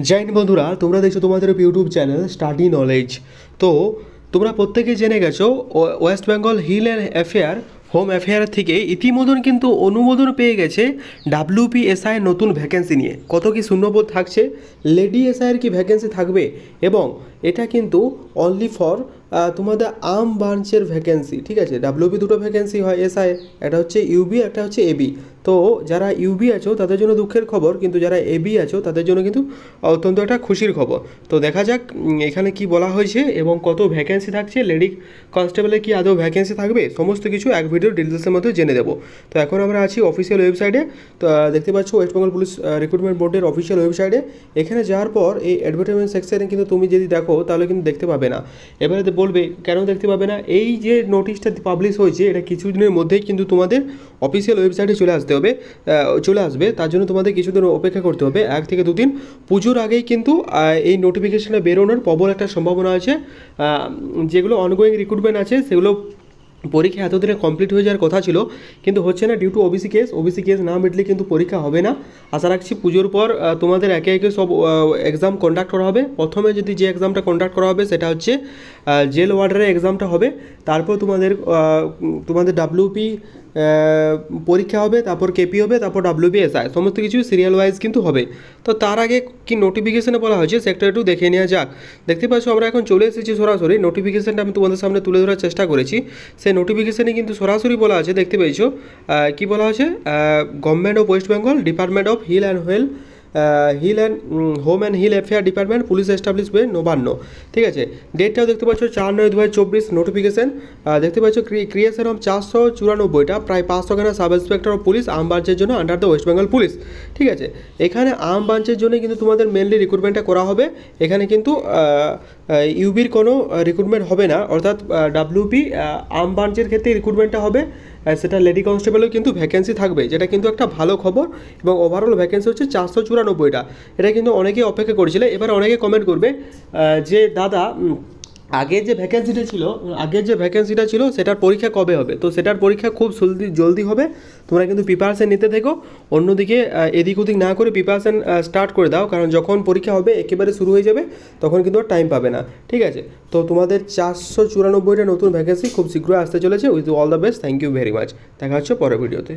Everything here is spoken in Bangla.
জয় হিন্দ বন্ধুরা, তোমরা দেখছো তোমাদের ইউটিউব চ্যানেল স্টাডি নলেজ। তো তোমরা প্রত্যেকেই জেনে গেছো West Bengal hill and affair home affair থেকে ইতিমধ্যে কিন্তু অনুমোদন পেয়ে গেছে ডাব্লিউপিএসআই নতুন ভ্যাকেন্সি নিয়ে। কত কি শূন্যপদ থাকছে, লেডি এসআইয়ের কি ভ্যাকেন্সি থাকবে, এবং এটা কিন্তু অনলি ফর তোমাদের আর্ম ব্রাঞ্চের ভ্যাকেন্সি। ঠিক আছে, ডাব্লিউপি দুটো ভ্যাকেন্সি হয় এসআই, একটা হচ্ছে ইউবি, একটা হচ্ছে এবি। তো যারা ইউবি আছো তাদের জন্য দুঃখের খবর, কিন্তু যারা এবি আছো তাদের জন্য কিন্তু অত্যন্ত একটা খুশির খবর। তো দেখা যাক এখানে কি বলা হয়েছে এবং কত ভ্যাকেন্সি থাকছে, লেডি কনস্টেবলের কি আদৌ ভ্যাকেন্সি থাকবে, সমস্ত কিছু এক ভিডিও ডিটেলসের মধ্যে জেনে দেবো। তো এখন আমরা আছি অফিসিয়াল ওয়েবসাইটে। তো দেখতে পাচ্ছ ওয়েস্ট বেঙ্গল পুলিশ রিক্রুটমেন্ট বোর্ডের অফিসিয়াল ওয়েবসাইটে। এখানে যাওয়ার পর এই অ্যাডভার্টাইজমেন্ট সেকশনে কিন্তু তুমি যদি দেখো তাহলে কিন্তু দেখতে পাবে না। এবারে বলবে কেন দেখতে পাবে না, এই যে নোটিশটা পাবলিশ হয়েছে এটা কিছুদিনের মধ্যেই কিন্তু তোমাদের অফিসিয়াল ওয়েবসাইটে চলে আসবে। তার জন্য তোমাদের কিছুদিন অপেক্ষা করতে হবে, 1 থেকে 2 দিন। পুজোর আগেই কিন্তু এই নোটিফিকেশানে বেরোনোর প্রবল একটা সম্ভাবনা আছে। যেগুলো অনগোয়িং রিক্রুটমেন্ট আছে সেগুলো পরীক্ষা এতদিনে কমপ্লিট হয়ে যাওয়ার কথা ছিল, কিন্তু হচ্ছে না ডিউ টু ওবিসি কেস না মিটলে কিন্তু পরীক্ষা হবে না। আশা রাখছি পুজোর পর তোমাদের একে একে সব এক্সাম কন্ডাক্ট করা হবে। প্রথমে যদি যে এক্সামটা কন্ডাক্ট করা হবে সেটা হচ্ছে জেল ওয়ার্ডারের এক্সামটা হবে, তারপর তোমাদের ডাব্লিউপি পরীক্ষা হবে, তারপর কেপি হবে, তারপর ডাব্লিউপিএসআই, সমস্ত কিছু সিরিয়াল ওয়াইজ কিন্তু হবে। তো তার আগে কি নোটিফিকেশানে বলা হয়েছে সেটা একটু দেখে নেওয়া যাক। দেখতে পাচ্ছ আমরা এখন চলে এসেছি সরাসরি। নোটিফিকেশানটা আমি তোমাদের সামনে তুলে ধরার চেষ্টা করেছি। সেই নোটিফিকেশানে কিন্তু সরাসরি বলা আছে, দেখতে পেয়েছো কি বলা আছে, government of West Bengal, department of hill and home and hill affair department, police establishment Nabanna. ঠিক আছে, ডেটটাও দেখতে পাচ্ছ 4/9/2024 নোটিফিকেশান। দেখতে পাচ্ছ ক্রিয়েশন অফ 494টা, প্রায় 500খানা sub inspector of police arm ব্রাঞ্চের জন্য under the West Bengal police. ঠিক আছে, এখানে আর্ম ব্রাঞ্চের জন্য কিন্তু তোমাদের মেনলি রিক্রুটমেন্টটা করা হবে। এখানে কিন্তু ইউবির কোনো রিক্রুটমেন্ট হবে না, অর্থাৎ ডাব্লিউপি আর্ম ব্রাঞ্চের ক্ষেত্রে রিক্রুটমেন্টটা হবে। সেটা লেডি কনস্টেবলেও কিন্তু ভ্যাকেন্সি থাকবে, যেটা কিন্তু একটা ভালো খবর। এবং ওভারঅল ভ্যাকেন্সি হচ্ছে 494টা। এটা কিন্তু অনেকেই অপেক্ষা করেছিল। এবার অনেকে কমেন্ট করবে যে দাদা আগের যে ভ্যাকেন্সিটা ছিল সেটার পরীক্ষা কবে হবে। তো সেটার পরীক্ষা খুব জলদি হবে। তোমরা কিন্তু প্রিপারেশান নিতে থেকো, অন্যদিকে এদিক ওদিক না করে প্রিপারেশান স্টার্ট করে দাও, কারণ যখন পরীক্ষা হবে একেবারে শুরু হয়ে যাবে তখন কিন্তু আর টাইম পাবে না। ঠিক আছে, তো তোমাদের 494টা নতুন ভ্যাকেন্সি খুব শীঘ্রই আসতে চলেছে। With all the best, thank you very much. দেখা হচ্ছে পরের ভিডিওতে।